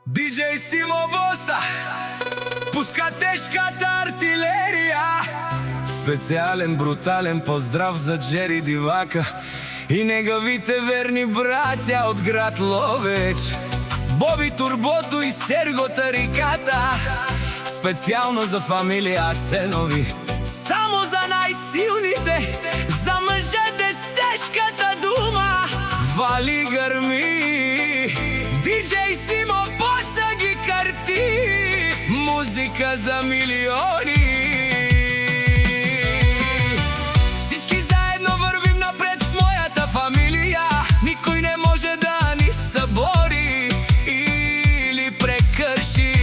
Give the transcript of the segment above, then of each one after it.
DJ Simo Bossa пуска тежката артилерия. Специален, брутален поздрав за Джери Дивака и неговите верни братя от град Ловеч, Боби Турбото и Серго Тариката. Специално за фамилия Асенови, само за най-силните, за мъжете с тежката дума. Вали гърми, диджей Симо Боssa ги карти, музика за милиони. Всички заедно вървим напред с моята фамилия, никой не може да ни събори или прекърши.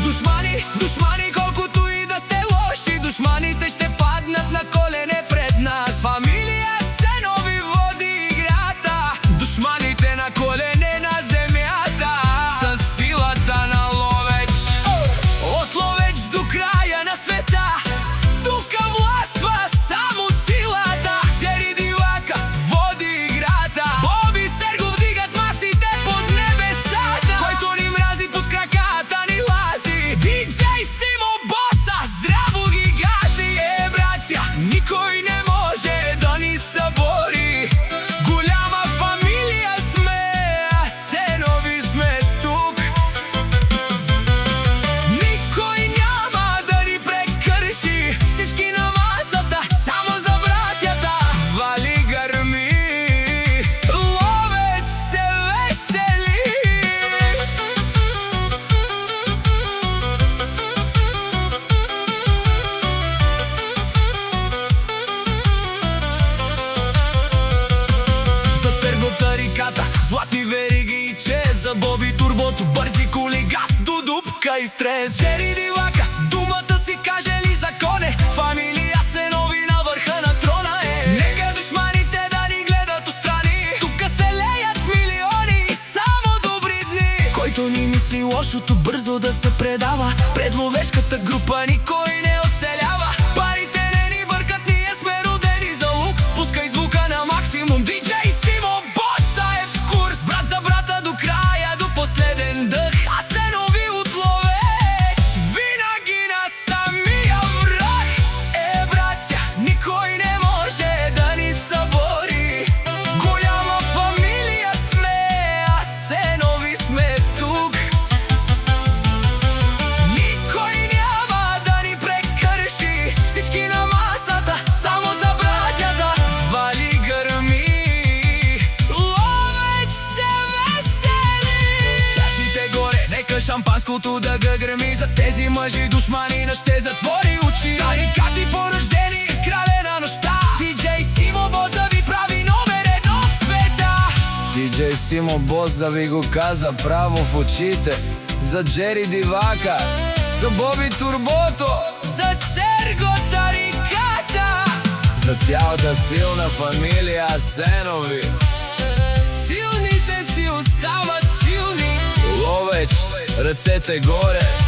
Душмани, душмани, колкото и да сте лоши, душманите ще паднат на колене пред нас. Фамилия Асенови води играта, душманите на колене на земята. Със силата на Ловеч, от Ловеч до края на света, тука властва само силата. Джери Дивака води играта, Боби Серго вдигат масите под небесата. Който ни мрази под краката ни лази, диджей Симо Боssa здраво ги гази. Братя, никой не може да ни събори, голяма фамилия сме, Асенови сме тук. Никой няма да ни прекърши, всички на масата, само за братята. Вали гърми, Ловеч се весели. За Серго Тариката, златни вериги и чест, за Боби Турбото, бързи коли, газ до дупка и стрес. Джери Дивака, думата си каже ли законе, фамилия Асенови на върха на трона е. Нека душманите да ни гледат отстрани, тука се леят милиони и само добри дни. Който ни мисли лошото, бързо да се предава, пред ловешката група никой не оцелява. Парите не ни бъркат, ние сме родени за лук, спускай звука на максимум. Диджей Симо Боssa е в курс, брат за брата до края, до последен дъх. Асенови от Ловеч, винаги на самия враг. Братя, никой не може да ни събори, голяма фамилия сме, Асенови сме тук. Никой няма да ни прекърши, всички на масата, само за братята. Вали гърми, Ловеч се весели. Чашите горе, нека шампанското да гръми, за тези мъжи душмани на ще затвори очи. Тарикати порождени, крале на нощта, диджей Симо Боssa ви прави номер едно в света. Диджей Симо Боssa ви го каза право в очите, за Джери Дивака, за Боби Турбото, за Серго Тариката, за цялата силна фамилия Асенови. Силните си остават силни. Ловеч, ръцете горе.